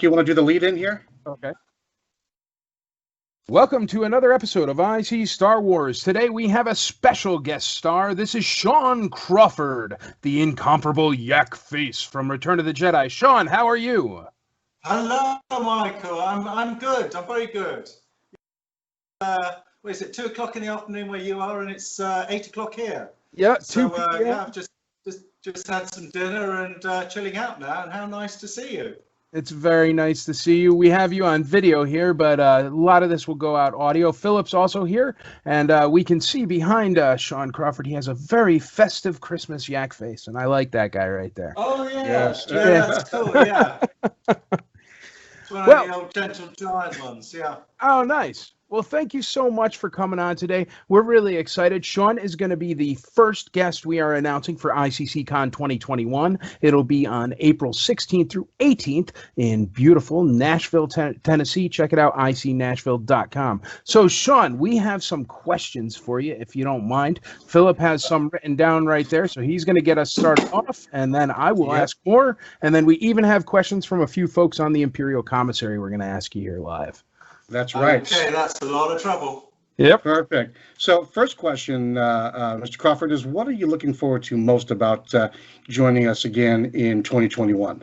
you want to do the lead in here? Okay. Welcome to another episode of IC Star Wars. Today we have a special guest star. This is Sean Crawford, the incomparable Yakface from Return of the Jedi. Sean, how are you? Hello, Michael. I'm good. I'm very good. What is it? 2 o'clock in the afternoon where you are, and it's 8 o'clock here. Yeah, So 2 p.m. yeah, I've just had some dinner and chilling out now. And how nice to see you. It's very nice to see you. We have you on video here, but a lot of this will go out audio. Philip's also here, and we can see behind Sean Crawford, he has a very festive Christmas yak face, and I like that guy right there. Oh yeah, Yes. yeah, that's cool. Yeah, it's one of the old Gentle Giant ones. Yeah. Oh, nice. Well, thank you so much for coming on today. We're really excited. Sean is going to be the first guest we are announcing for iCCCon 2021. It'll be on April 16th through 18th in beautiful Nashville, Tennessee. Check it out, icnashville.com. So, Sean, we have some questions for you, if you don't mind. Philip has some written down right there, so he's going to get us started off, and then I will ask more. And then we even have questions from a few folks on the Imperial Commissary we're going to ask you here live. That's right. Okay, that's a lot of trouble. Yep. Perfect. So first question, Mr. Crawford, is what are you looking forward to most about joining us again in 2021?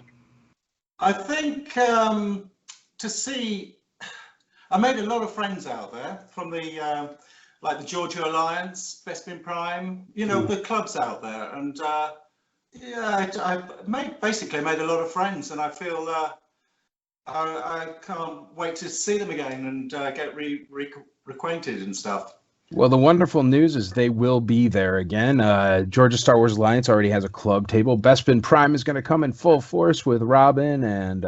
I think to see, I made a lot of friends out there from the like the Georgia Alliance, Bespin Prime, you know, the clubs out there, and yeah, I basically made a lot of friends, and I feel I can't wait to see them again and get reacquainted and stuff. Well, the wonderful news is they will be there again. Georgia Star Wars Alliance already has a club table. Bespin Prime is going to come in full force with Robin and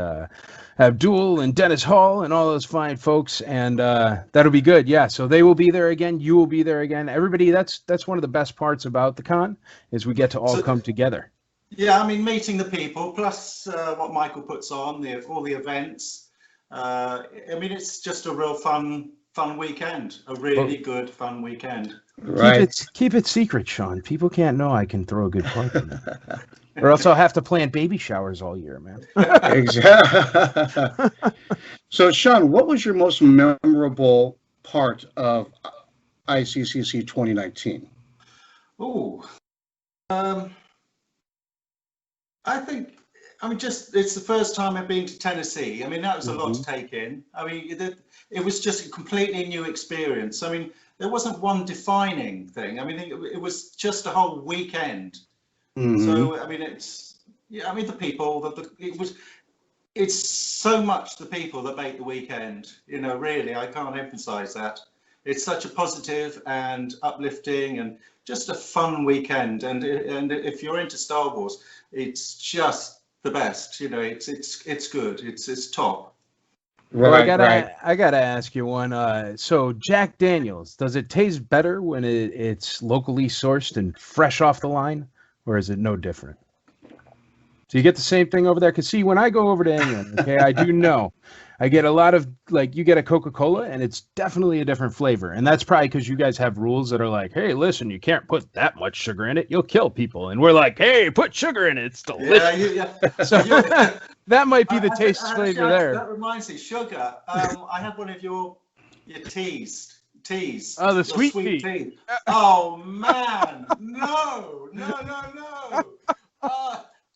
Abdul and Dennis Hall and all those fine folks, and that'll be good. Yeah, so they will be there again. You will be there again. Everybody, that's one of the best parts about the con is we get to all come together. Yeah, I mean, meeting the people, plus what Michael puts on, all the events. I mean, it's just a real fun weekend. A really good, fun weekend. Right. Keep it secret, Sean. People can't know I can throw a good party. Or else I'll have to plan baby showers all year, man. Exactly. So, Sean, what was your most memorable part of iCCC 2019? Ooh. I think, I mean, it's the first time I've been to Tennessee. I mean, that was a lot to take in. I mean, it was just a completely new experience. I mean, there wasn't one defining thing. I mean, it was just a whole weekend. So, I mean, the people, it's so much the people that make the weekend, you know, really, I can't emphasize that. It's such a positive and uplifting and just a fun weekend. And if you're into Star Wars, it's just the best. You know, it's good. It's top. Well, I gotta ask you one. So Jack Daniels, does it taste better when it's locally sourced and fresh off the line, or is it no different? Do you get the same thing over there? Because see, when I go over to England, okay, I do know I get a lot of, like, you get a Coca-Cola and it's definitely a different flavor. And that's probably because you guys have rules that are like, hey, listen, you can't put that much sugar in it. You'll kill people. And we're like, hey, put sugar in it. It's delicious. Yeah. So that might be the taste flavor there. That reminds me, sugar. I had one of your teas. Oh, the sweet tea. Oh, man. No.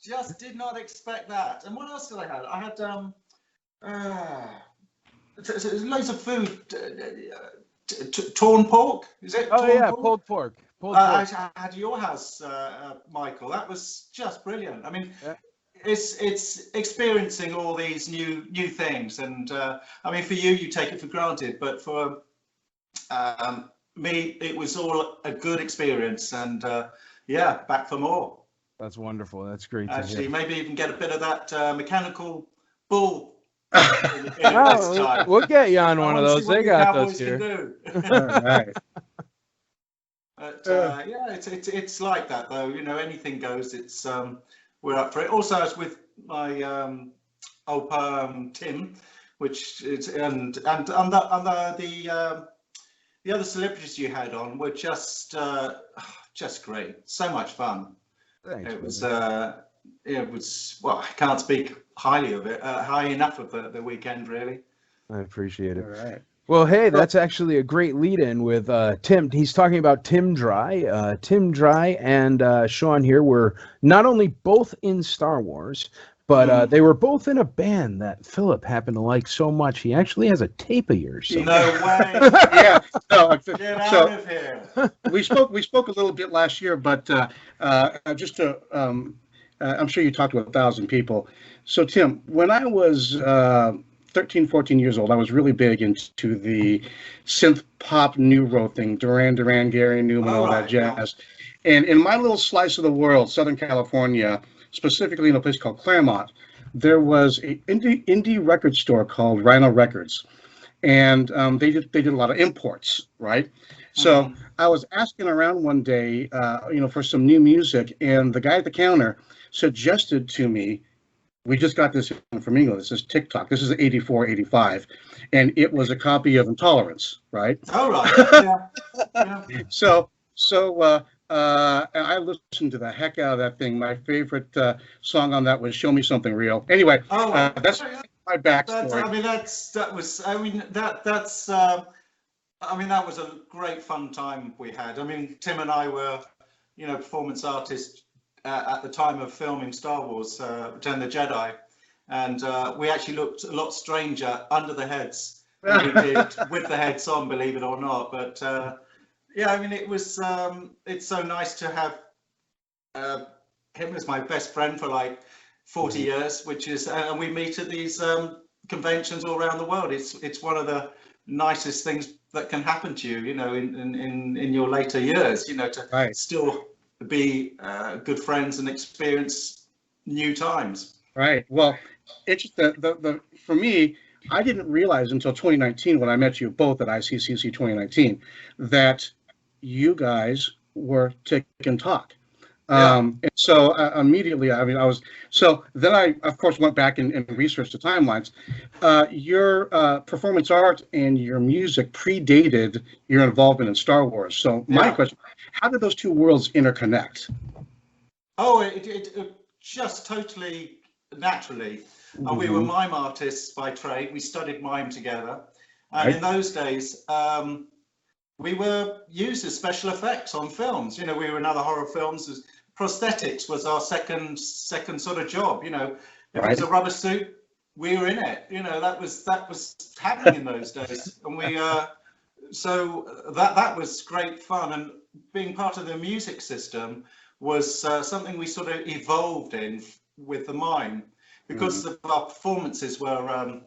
Just did not expect that. And what else did I have? I had loads of food. Torn pork, is it? Oh, yeah, pulled pork. I had your house, Michael. That was just brilliant. I mean, it's experiencing all these new things, and I mean, for you take it for granted, but for me, it was all a good experience, and yeah, back for more. That's wonderful. That's great. Actually, maybe even get a bit of that mechanical bull. We'll get you on one of those. They got those here. All right. But yeah, it's like that though. You know, anything goes. It's we're up for it. Also, I was with my old pal Tim, which is and the other celebrities you had on were just great. So much fun. Thanks, it was well, I can't speak high enough of the weekend, really. I appreciate it. All right. Well, hey, that's actually a great lead-in with Tim. He's talking about Tim Dry. Tim Dry and Sean here were not only both in Star Wars, but they were both in a band that Philip happened to like so much. He actually has a tape of yours. So. No way. Yeah. No. Get out of here. We spoke a little bit last year, but just to I'm sure you talked to 1,000 people. So Tim, when I was 13, 14 years old, I was really big into the synth pop new road thing, Duran Duran, Gary Newman, all that jazz. Yeah. And in my little slice of the world, Southern California, specifically in a place called Claremont, there was an indie record store called Rhino Records, and they did a lot of imports, right? So I was asking around one day, for some new music, and the guy at the counter suggested to me, we just got this from England. This is TikTok. This is 84, 85. And it was a copy of Intolerance, right? Oh, right. Yeah. So I listened to the heck out of that thing. My favorite song on that was Show Me Something Real. Anyway, that's my backstory. That was a great fun time we had. I mean, Tim and I were, performance artists at the time of filming Star Wars, Return of the Jedi, and we actually looked a lot stranger under the heads than we did with the heads on, believe it or not. But it was. It's so nice to have him as my best friend for like 40 years, which is, and we meet at these conventions all around the world. It's one of the nicest things that can happen to you, in your later years, to still be good friends and experience new times. Right. Well, it's just for me, I didn't realize until 2019 when I met you both at iCCC 2019 that you guys were Tick and Talk. And so immediately, then I, of course, went back and researched the timelines. Your performance art and your music predated your involvement in Star Wars. So my question, how did those two worlds interconnect? Oh, it just totally naturally. We were mime artists by trade. We studied mime together. And in those days, we were used as special effects on films. We were in other horror films. Prosthetics was our second sort of job. If it was a rubber suit, we were in it. That was happening in those days, and we so that was great fun. And being part of the music system was something we sort of evolved in with the mime, because our performances were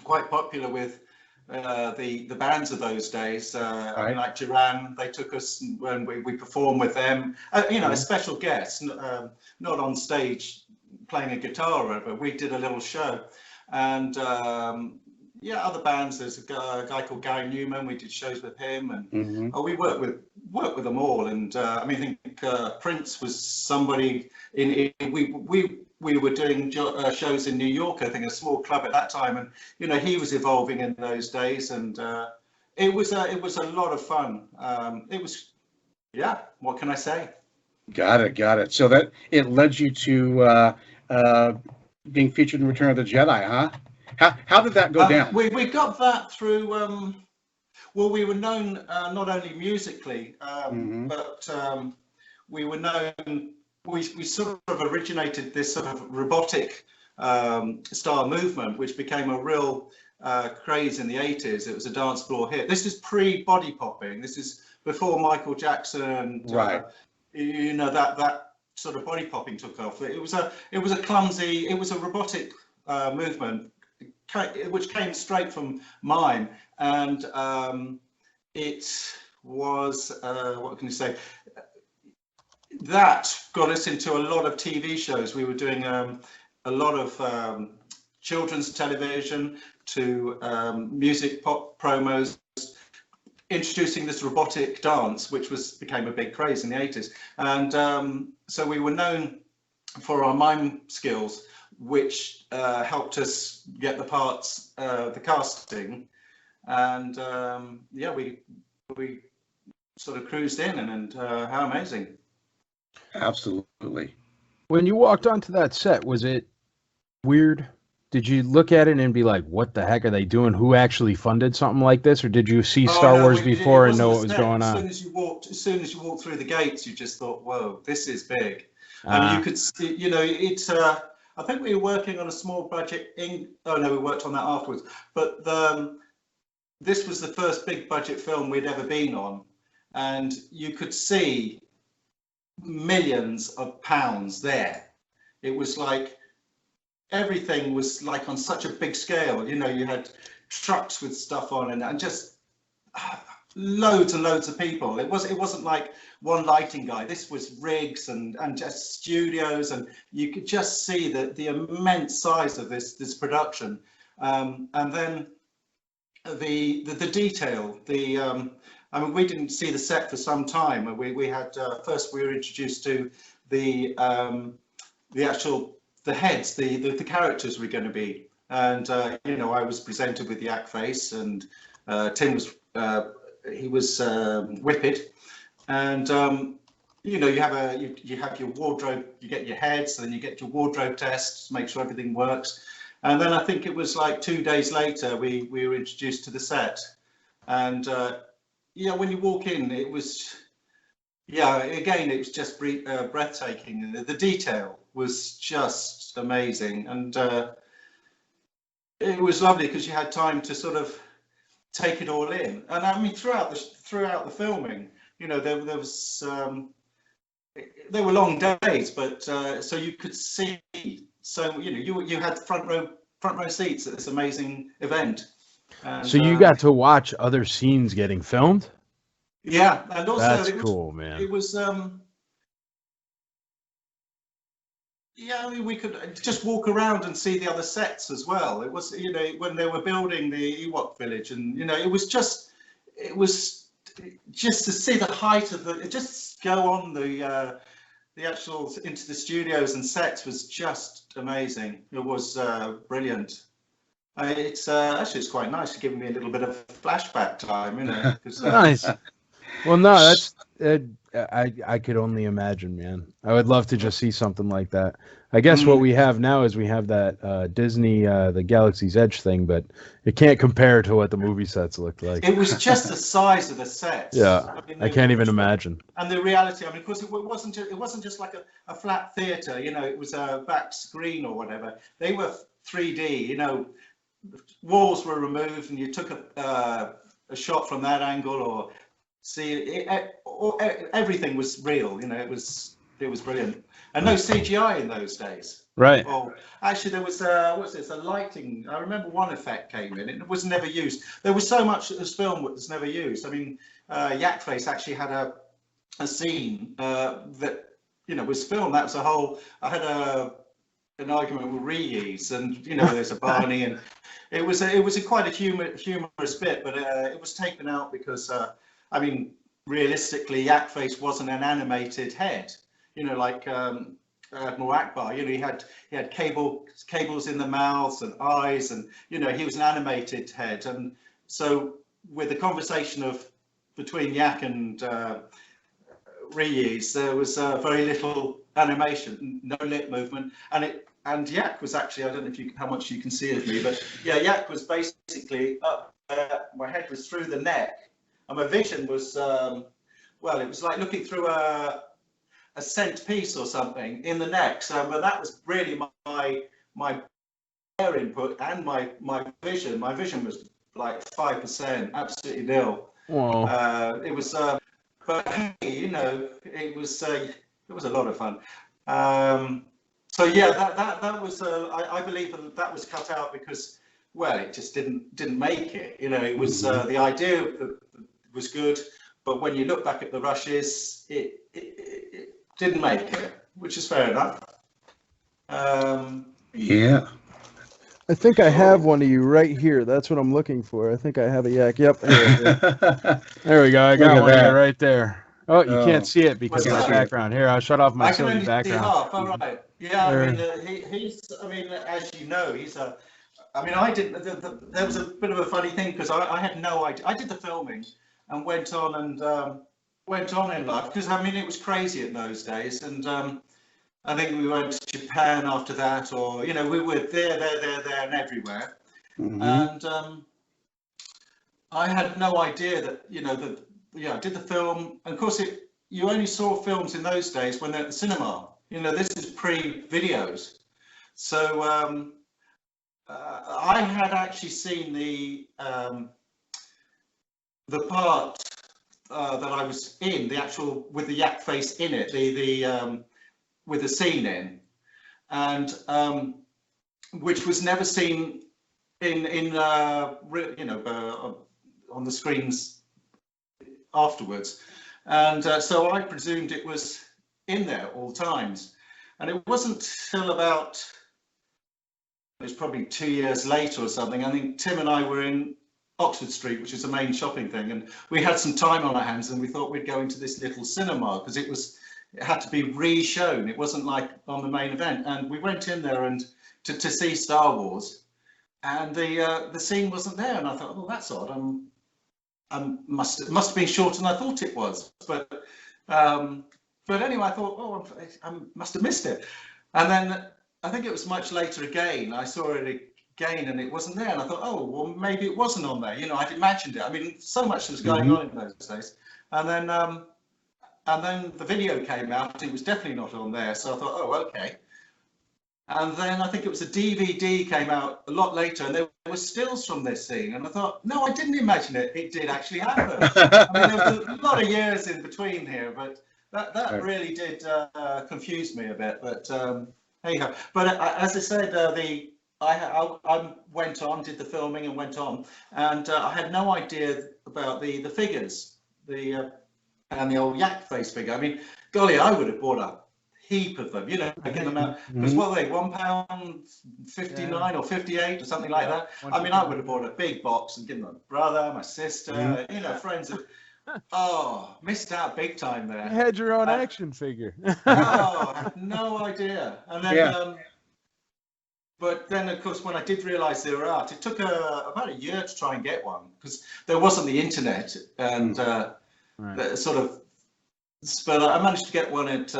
quite popular with the bands of those days. Like Duran, they took us when we performed with them. A special guest, not on stage playing a guitar or whatever. We did a little show, and other bands. There's a guy called Gary Newman. We did shows with him, and we worked with them all. And I think Prince was somebody we were doing shows in New York, I think a small club at that time, and he was evolving in those days, and it was a lot of fun. What can I say? Got it. So that it led you to being featured in Return of the Jedi, huh? How did that go down? We got that through. Well, we were known not only musically, but we were known. We sort of originated this sort of robotic style movement, which became a real craze in the 80s. It was a dance floor hit. This is pre-body popping. This is before Michael Jackson. That sort of body popping took off. It was a clumsy. It was a robotic movement, which came straight from mime, and it was what can you say? That got us into a lot of TV shows. We were doing a lot of children's television to music pop promos, introducing this robotic dance, which became a big craze in the 80s. And so we were known for our mime skills, which helped us get the parts, the casting. And we sort of cruised in, and how amazing. Absolutely. When you walked onto that set, was it weird? did you look at it and be like, what the heck are they doing? Who actually funded something like this? Or did you see Oh, Star no, Wars it before and wasn't know a what was set. going As on? soon as you walked through the gates, you just thought, whoa, this is big. You Ah, could see, I think we were working on a small budget oh no, we worked on that afterwards. But this was the first big budget film we'd ever been on. And you could see millions of pounds there. It was like, everything was like on such a big scale. You had trucks with stuff on and just loads and loads of people. It wasn't like one lighting guy. This was rigs and just studios, and you could just see the immense size of this production. And then the detail. I mean, we didn't see the set for some time. We had first we were introduced to the actual heads, the characters we're going to be, and I was presented with Yakface, and Tim was he was Whippet, and you have your wardrobe, you get your heads, and then you get your wardrobe test to make sure everything works, and then I think it was like 2 days later we were introduced to the set, and when you walk in, it was. Yeah, again, it was just breathtaking. The detail was just amazing, and it was lovely because you had time to sort of take it all in. And I mean, throughout the filming, there was they were long days, but so you could see. So you had front row seats at this amazing event. And, so you got to watch other scenes getting filmed? yeah, and also That's cool, man. It was yeah, I mean, we could just walk around and see the other sets as well. It was, when they were building the Ewok village, and it was just to see the height of just go on the actual into the studios and sets was just amazing. It was brilliant. It's actually it's quite nice, giving me a little bit of flashback time, 'cause, Nice. Well, no, that's I could only imagine, man. I would love to just see something like that. I guess what we have now is we have that Disney the Galaxy's Edge thing, but it can't compare to what the movie sets looked like. It was just the size of the sets. Yeah, I mean, I can't even imagine. And the reality, I mean, because it wasn't just like a flat theatre, it was a back screen or whatever. They were 3D, walls were removed, and you took a shot from that angle, or see everything was real. It was brilliant, and no CGI in those days. Right. Well, actually, there was what's this? A lighting. I remember one effect came in. It was never used. There was so much that was filmed that was never used. I mean, Yakface actually had a scene that was filmed. That was a whole. I had an argument with reuse, and there's a Barney, and it was quite a humorous bit, but it was taken out because I mean, realistically, Yakface wasn't an animated head, like Admiral Akbar. He had cables in the mouths and eyes, and he was an animated head. And so with the conversation between Yak and Reuse, there was very little animation, no lip movement, and Yak was actually, I don't know how much you can see of me, but yeah, Yak was basically up. My head was through the neck, and my vision was well, it was like looking through a cent piece or something in the neck. So, but that was really my air input and my vision. My vision was like 5%, absolutely nil. Wow. It was, but hey, it was a lot of fun. So yeah, that was I believe that was cut out because, well, it just didn't make it. It was the idea was good, but when you look back at the rushes, it didn't make it, which is fair enough. Yeah. I think I have one of you right here. That's what I'm looking for. I think I have a Yak. Yep. There we go. I got one of you right there. Oh, you can't see it because of my background. Here, I'll shut off my silly background. Half. All right. Yeah, I mean, he's. I mean, as you know, he's a. I mean, I didn't. There was a bit of a funny thing because I had no idea. I did the filming and went on in life because I mean it was crazy in those days, and I think we went to Japan after that, or we were there, and everywhere. And I had no idea that I did the film, and of course you only saw films in those days when they're at the cinema. This is pre-videos, so I had actually seen the part that I was in, the actual with the Yakface in it, the with the scene in, and which was never seen in on the screens afterwards, and so I presumed it was in there all times, and it wasn't till about, it was probably 2 years later or something. I think Tim and I were in Oxford Street, which is the main shopping thing, and we had some time on our hands, and we thought we'd go into this little cinema because it had to be re-shown. It wasn't like on the main event, and we went in there and to see Star Wars, and the scene wasn't there, and I thought, oh, that's odd. Must have been shorter than I thought it was, but anyway, I thought, oh, I must have missed it, and then I think it was much later again. I saw it again, and it wasn't there, and I thought, oh, well, maybe it wasn't on there. I'd imagined it. I mean, so much was going on in those days, and then the video came out, and it was definitely not on there. So I thought, oh, okay. And then I think it was a DVD came out a lot later, and there were stills from this scene, and I thought, no, I didn't imagine it. It did actually happen. I mean, there was a lot of years in between here, but that really did confuse me a bit. But anyhow, but as I said, I went on, did the filming, and went on, and I had no idea about the figures, and the old Yakface figure. I mean, golly, I would have bought a heap of them, get them out, because what are they, £1.59 or 58 or something like that. I mean, I would have bought a big box and given my brother, my sister, friends. Oh, missed out big time there. You had your own action figure. Oh, I had no idea. And then, but then, of course, when I did realise they were out, it took about a year to try and get one, because there wasn't the internet, and sort of. But I managed to get one at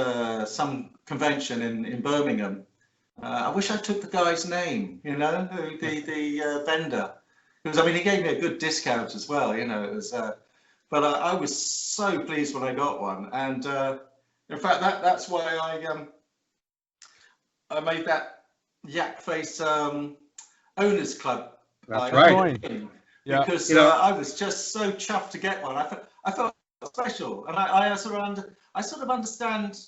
some convention in Birmingham. I wish I took the guy's name, the vendor, because I mean he gave me a good discount as well. It was. But I was so pleased when I got one, and in fact that's why I made that Yakface owners club. That's right. Because I was just so chuffed to get one. I felt special, and I sort of understand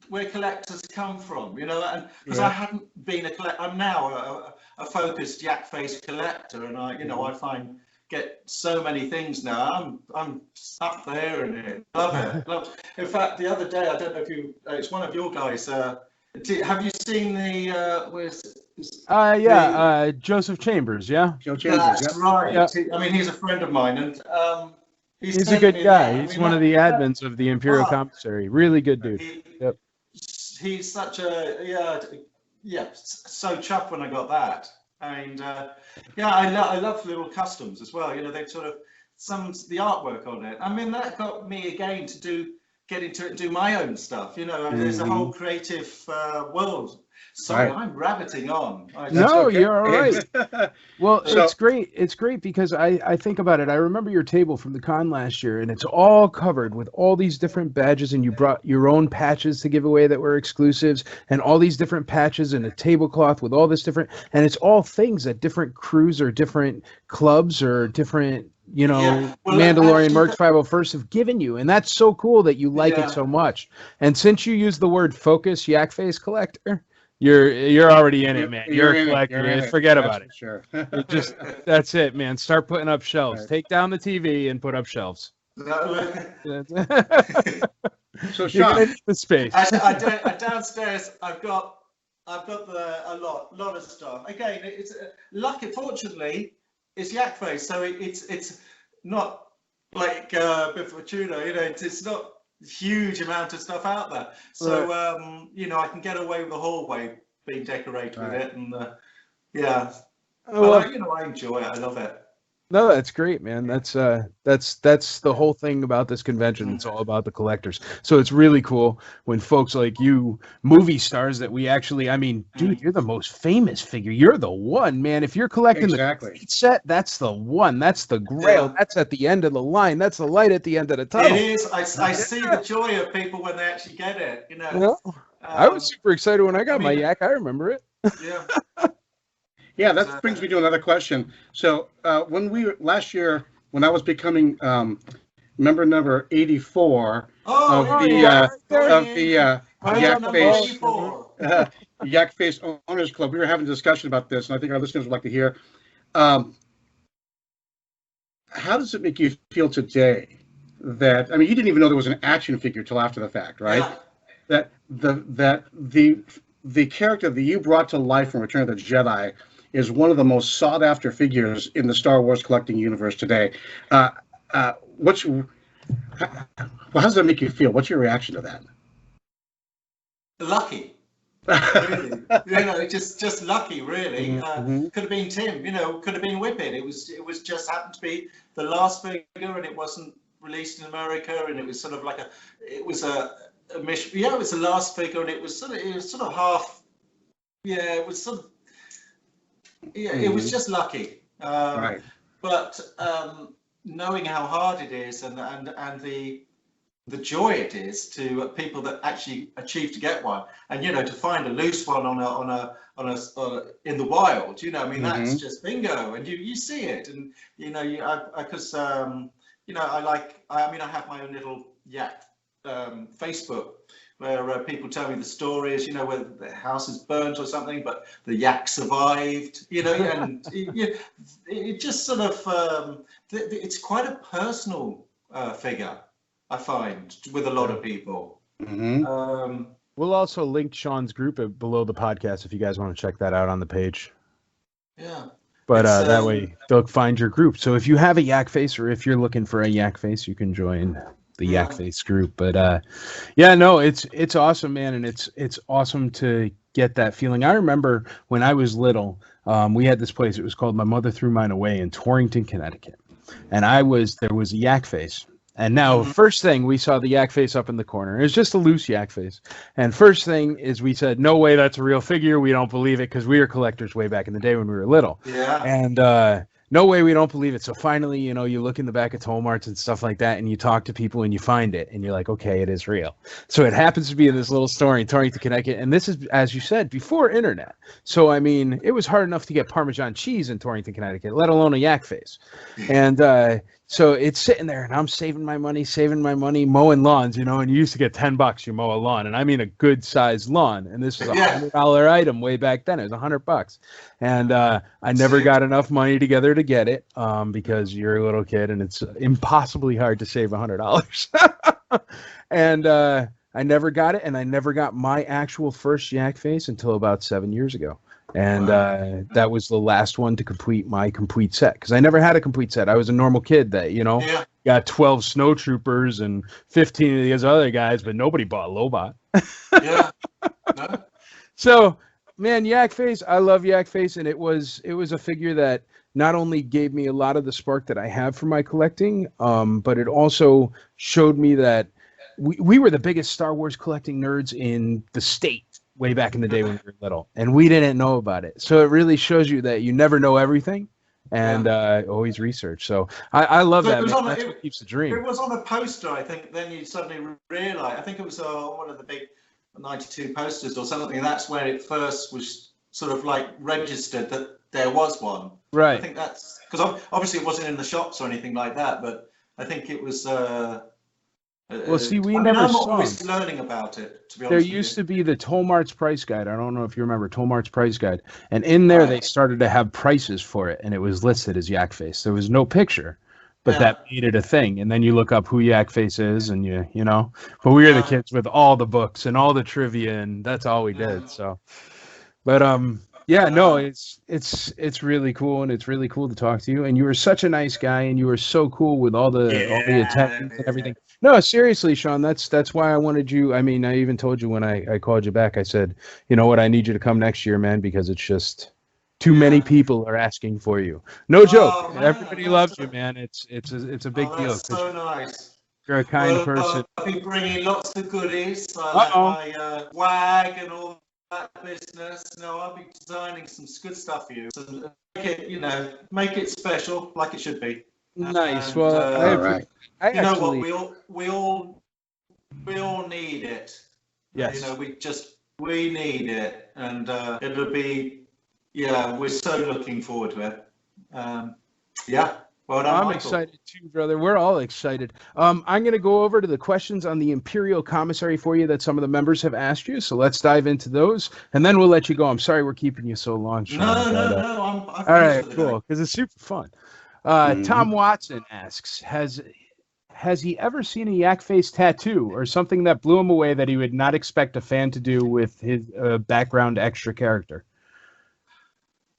where collectors come from, and because I hadn't been a collector. I'm now a focused Yakface collector, and I get so many things now. I'm up there in it. Love it. In fact, the other day, I don't know if it's one of your guys. Have you seen the Joseph Chambers? Yeah, Joe Chambers. That's right. Yeah. I mean, he's a friend of mine, and he's a good guy. He's one of the admins of the Imperial Commissary. Really good dude. He's such a so chuffed when I got that, and I love little customs as well. They've sort of the artwork on it. I mean, that got me again to get into it and do my own stuff. There's a whole creative world. Sorry, I'm rabbiting on. No, okay. You're all right. Well, it's great. It's great because I think about it. I remember your table from the con last year, and it's all covered with all these different badges, and you brought your own patches to give away that were exclusives, and all these different patches and a tablecloth with all this different, and it's all things that different crews or different clubs or different Mandalorian Merch 501st have given you, and that's so cool that you like it so much. And since you use the word focus Yakface collector, you're already in it, man. You're a collector. Forget about it. Sure. That's it, man. Start putting up shelves. Take down the TV and put up shelves. So Sean, the space. Downstairs, I've got a lot of stuff. Again, it's lucky. Fortunately, it's Yakface, so it's not like Biff Fortuna. It's not huge amount of stuff out there, so I can get away with the hallway being decorated with it, and I enjoy it. I love it. No, that's great, man. That's the whole thing about this convention. It's all about the collectors. So it's really cool when folks like you, movie stars that we actually, I mean, dude, you're the most famous figure. You're the one, man. If you're collecting the Exactly. complete set, that's the one. That's the grail. Yeah. That's at the end of the line. That's the light at the end of the tunnel. It is. I see the joy of people when they actually get it. You know. Yeah. I was super excited when I got my yak. I remember it. Yeah. Yeah, that brings me to another question. So when we last year, when I was becoming member number 84 of the Yakface Owners Club, we were having a discussion about this, and I think our listeners would like to hear. How does it make you feel today that, I mean, you didn't even know there was an action figure till after the fact, right? Yeah. That the character that you brought to life from Return of the Jedi is one of the most sought after figures in the Star Wars collecting universe today. How does that make you feel? What's your reaction to that? Lucky. Really. You know, just lucky, really. Could have been Tim, you know, could have been Whippet. It was just happened to be the last figure, and it wasn't released in America, and it was sort of like it was a mission. Yeah, it was the last figure, and it was sort of half. Yeah, it was sort of. Yeah, it was just lucky. Right. But knowing how hard it is, and the joy it is to people that actually achieve to get one, and you know, to find a loose one on a in the wild, you know, I mean, that's just bingo, and you see it, and you know, because you know, I mean, I have my own little yak Facebook where people tell me the stories, you know, where the house is burnt or something, but the yak survived, you know, and it just sort of, it's quite a personal figure, I find, with a lot of people. We'll also link Sean's group below the podcast if you guys want to check that out on the page. Yeah. But that way they'll find your group. So if you have a Yakface, or if you're looking for a Yakface, you can join the Yakface group. But yeah, no, it's awesome, man, and it's awesome to get that feeling. I remember when I was little, we had this place. It was called My Mother Threw Mine Away in Torrington, Connecticut, and there was a Yakface. And now, first thing, we saw the Yakface up in the corner. It was just a loose Yakface. And first thing is we said, no way, that's a real figure. We don't believe it, because we were collectors way back in the day when we were little. Yeah. And no way, we don't believe it. So finally, you know, you look in the back of toll marts and stuff like that, and you talk to people and you find it, and you're like, okay, it is real. So it happens to be in this little store in Torrington, Connecticut. And this is, as you said, before internet. So, I mean, it was hard enough to get Parmesan cheese in Torrington, Connecticut, let alone a Yakface. And so it's sitting there, and I'm saving my money, mowing lawns, you know, and you used to get $10, you mow a lawn, and I mean a good sized lawn. And this was $100 item way back then. It was $100. And I never got enough money together to get it, because you're a little kid and it's impossibly hard to save $100. And I never got it, and I never got my actual first Yakface until about 7 years ago. And that was the last one to complete my complete set, because I never had a complete set. I was a normal kid that, you know, got 12 snow troopers and 15 of these other guys, but nobody bought Lobot. Yeah. No. So, man, Yakface, I love Yakface, and it was a figure that not only gave me a lot of the spark that I have for my collecting, but it also showed me that we were the biggest Star Wars collecting nerds in the state way back in the day when we were little, and we didn't know about it. So it really shows you that you never know everything, and always research. So I love that. That's what keeps the dream. It was on a poster, I think. Then you suddenly realize, I think it was one of the big 92 posters or something, and that's where it first was sort of like registered that there was one. Right. I think that's because obviously it wasn't in the shops or anything like that, but I think it was. Well, see, I'm always learning about it, to be honest. There used to be the Toll Mart's price guide. I don't know if you remember Toll Mart's price guide. And in there, they started to have prices for it, and it was listed as Yakface. There was no picture, but that made it a thing. And then you look up who Yakface is, and you know. But we were the kids with all the books and all the trivia, and that's all we did. So, but yeah, no, it's really cool, and it's really cool to talk to you. And you were such a nice guy, and you were so cool with all the attendance and everything. No, seriously, Sean, that's why I wanted you. I mean, I even told you when I called you back, I said, you know what, I need you to come next year, man, because it's just, Too many people are asking for you. No joke. Oh, man, Everybody loves you, man. It's a big deal. that's so nice. You're a kind person. I'll be bringing lots of goodies. I'll have Uh-oh. my wag and all that business. No, I'll be designing some good stuff for you. So make it, make it special, like it should be. Nice. And, Well, All right. I you know actually, what? We all need it. yes. We need it, and it'll be. Yeah, we're so looking forward to it. Yeah. Well done, I'm Michael. excited too, brother. We're all excited. I'm going to go over to the questions on the Imperial Commissary for you that some of the members have asked you. So let's dive into those, and then we'll let you go. I'm sorry we're keeping you so long, Sean. No. I'm all right, for the cool, day. because it's super fun. Mhm. Tom Watson asks, has he ever seen a Yakface tattoo or something that blew him away that he would not expect a fan to do with his background extra character?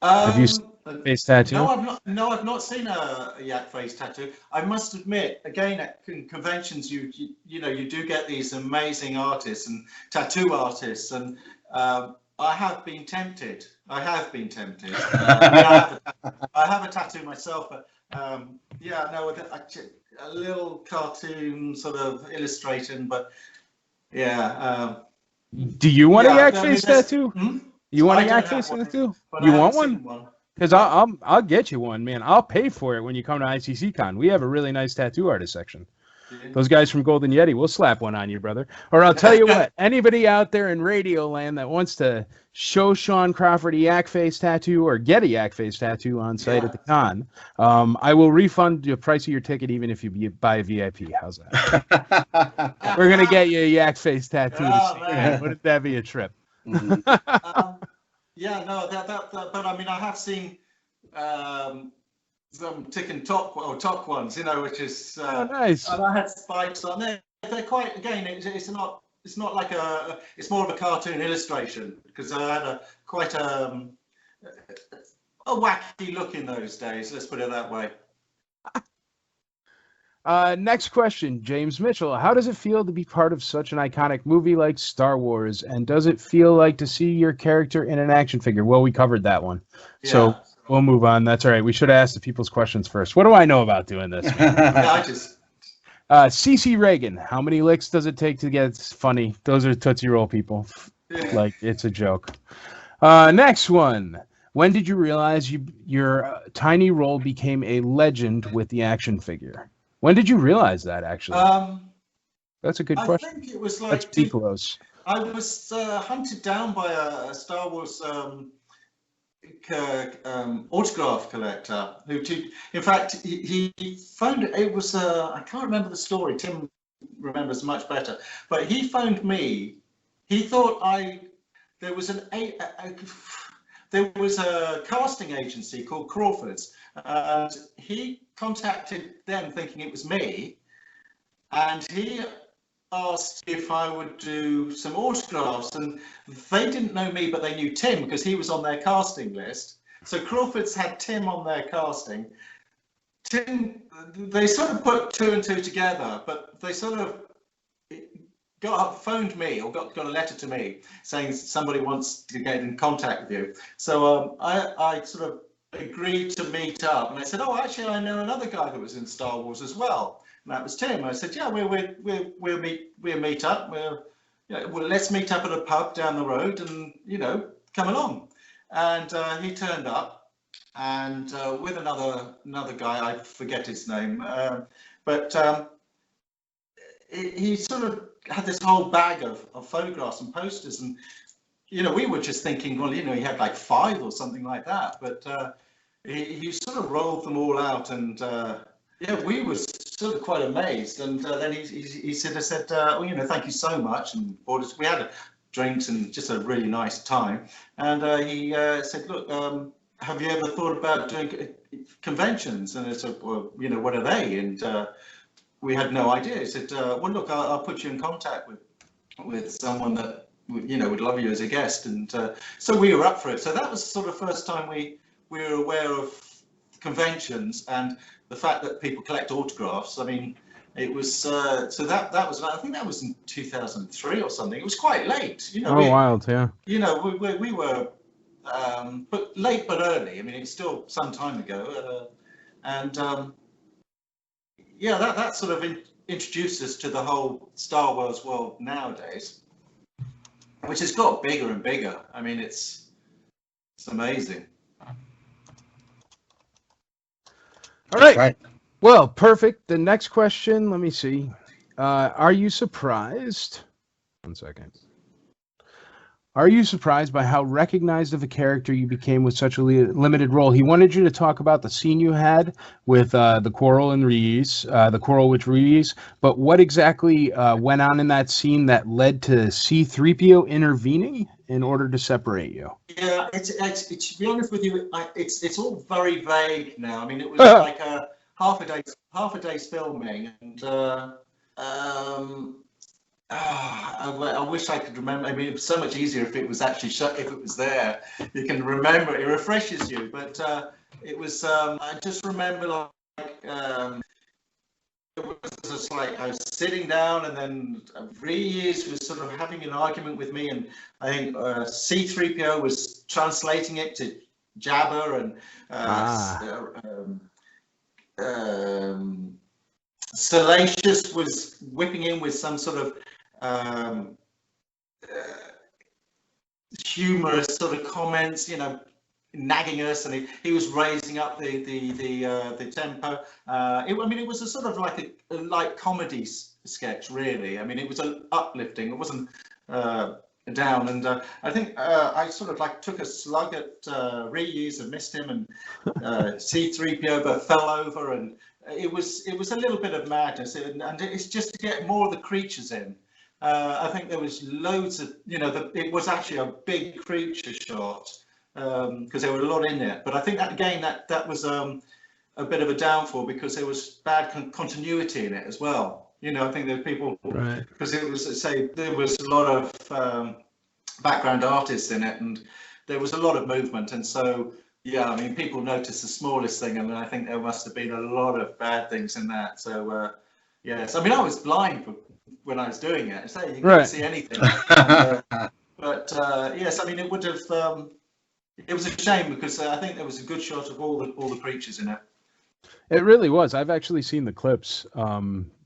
Have you seen a face tattoo? I've not seen a Yakface tattoo. I must admit, again, at conventions, you do get these amazing artists and tattoo artists, and I have been tempted. I have a tattoo myself, but a little cartoon sort of illustration, but yeah. Do you want a Yakface tattoo? You want a Yakface tattoo? You want one? Because I'll get you one, man. I'll pay for it when you come to iCCCon. We have a really nice tattoo artist section. Those guys from Golden Yeti, we'll slap one on you, brother. Or I'll tell you what, anybody out there in Radio Land that wants to show Sean Crawford a Yakface tattoo or get a Yakface tattoo on site at the con, I will refund the price of your ticket even if you buy a VIP. How's that? We're going to get you a Yakface tattoo. Wouldn't that be a trip? But I mean, I have seen some top ones, which is nice. And I had spikes on there. They're quite, again, it's not like it's more of a cartoon illustration, because I had quite a wacky look in those days. Let's put it that way. Next question, James Mitchell. How does it feel to be part of such an iconic movie like Star Wars? And does it feel like to see your character in an action figure? Well, we covered that one. Yeah. So we'll move on. That's all right. We should ask the people's questions first. What do I know about doing this? CC Reagan. How many licks does it take to get funny? Those are Tootsie Roll people. Like, it's a joke. Next one. When did you realize your tiny role became a legend with the action figure? When did you realize that, actually? That's a good question. I think it was like... That's Picolo's. I was hunted down by a Star Wars autograph collector who, in fact, he phoned... It was... I can't remember the story. Tim remembers much better. But he phoned me. He thought there was a casting agency called CRAWFORD's, and he contacted them thinking it was me, and he asked if I would do some autographs, and they didn't know me, but they knew Tim because he was on their casting list. So CRAWFORD's had Tim on their casting. Tim, they sort of put two and two together, but they sort of phoned me or got a letter to me saying somebody wants to get in contact with you. So I sort of agreed to meet up, and I said, oh, actually, I know another guy that was in Star Wars as well, and that was Tim. I said, yeah, we'll meet up. Well, let's meet up at a pub down the road, and come along. And he turned up, and with another guy, I forget his name, but he sort of had this whole bag of photographs and posters, and we were just thinking, well, he had like 5 or something like that, but he sort of rolled them all out, and we were sort of quite amazed. And then he said, thank you so much, and we had drinks and just a really nice time. And he said, look, have you ever thought about doing conventions? And I said, well, what are they? And we had no idea. He said, well, look, I'll put you in contact with someone that would love you as a guest. And so we were up for it. So that was sort of first time we were aware of conventions and the fact that people collect autographs. I mean, it was so that was, I think that was in 2003 or something. It was quite late, wild, yeah. We were but late but early. I mean, it's still some time ago, and yeah, that sort of introduced us to the whole Star Wars world nowadays, which has got bigger and bigger. I mean, it's amazing. All right. Right. Well, perfect. The next question, let me see. Are you surprised? 1 second. Are you surprised by how recognized of a character you became with such a limited role? He wanted you to talk about the scene you had with the quarrel and Reese, the quarrel with Reese, but what exactly went on in that scene that led to C-3PO intervening in order to separate you? Yeah, it's to be honest with you, it's all very vague now. I mean, it was like half a day's filming, and I wish I could remember. I mean, it was so much easier if it was actually shut. If it was there, you can remember it. It refreshes you. But it was. I just remember like it was just like I was sitting down, and then Reese was sort of having an argument with me, and I think C-3PO was translating it to Jabba, and Salacious was whipping in with some sort of humorous sort of comments, you know, nagging us, and he was raising up the tempo. I mean, it was a sort of like a light comedy sketch, really. I mean, it was uplifting. It wasn't down, and I think I sort of like took a slug at Reuse and missed him, and C-3PO but fell over, and it was a little bit of madness, and it's just to get more of the creatures in. I think there was loads of, you know, it was actually a big creature shot because there were a lot in there. But I think that again, that was a bit of a downfall because there was bad continuity in it as well. You know, I think there were people, right, because it was, say, there was a lot of background artists in it, and there was a lot of movement, and so. Yeah, I mean, people notice the smallest thing, and I think there must have been a lot of bad things in that. So, yes, I mean, I was blind when I was doing it, so you couldn't see anything. But yes, I mean, it would have. It was a shame because I think there was a good shot of all the creatures in it. It really was. I've actually seen the clips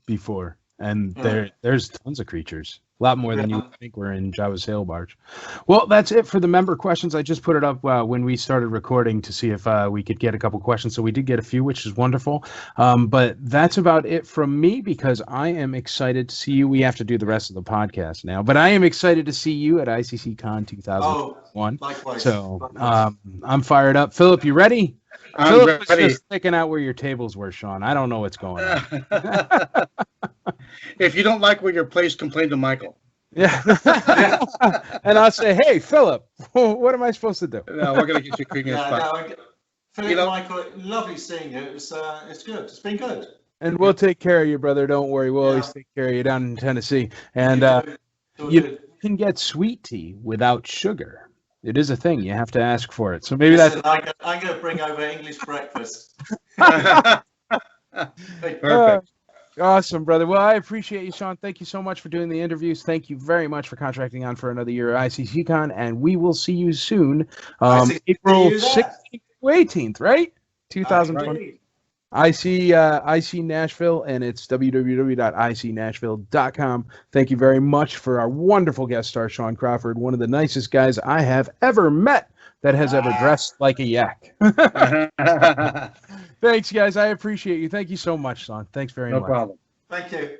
before, and there's tons of creatures. A lot more than you would think were in Jabba's sail barge. Well, that's it for the member questions. I just put it up when we started recording to see if we could get a couple questions. So we did get a few, which is wonderful. But that's about it from me because I am excited to see you. We have to do the rest of the podcast now, but I am excited to see you at iCCCon 2021. Likewise. So I'm fired up. Philip, you ready? Philip was just picking out where your tables were, Sean. I don't know what's going on. If you don't like where you're placed, complain to Michael. Yeah. And I'll say, hey, Philip, what am I supposed to do? No, we're going to get you creamy spot. Philip, you know, Michael, lovely seeing you. It's good. It's been good. And we'll take care of you, brother. Don't worry. We'll always take care of you down in Tennessee. And you can get sweet tea without sugar. It is a thing. You have to ask for it. So maybe that's... I'm going to bring over English breakfast. Perfect. Awesome, brother. Well, I appreciate you, Sean. Thank you so much for doing the interviews. Thank you very much for contracting on for another year at iCCCon, and we will see you soon. April 16th to 18th, right? 2020. IC Nashville, and it's www.icnashville.com. Thank you very much for our wonderful guest star, Sean Crawford, one of the nicest guys I have ever met that has ever dressed like a yak. Thanks, guys. I appreciate you. Thank you so much, Sean. Thanks very much. No problem. Thank you.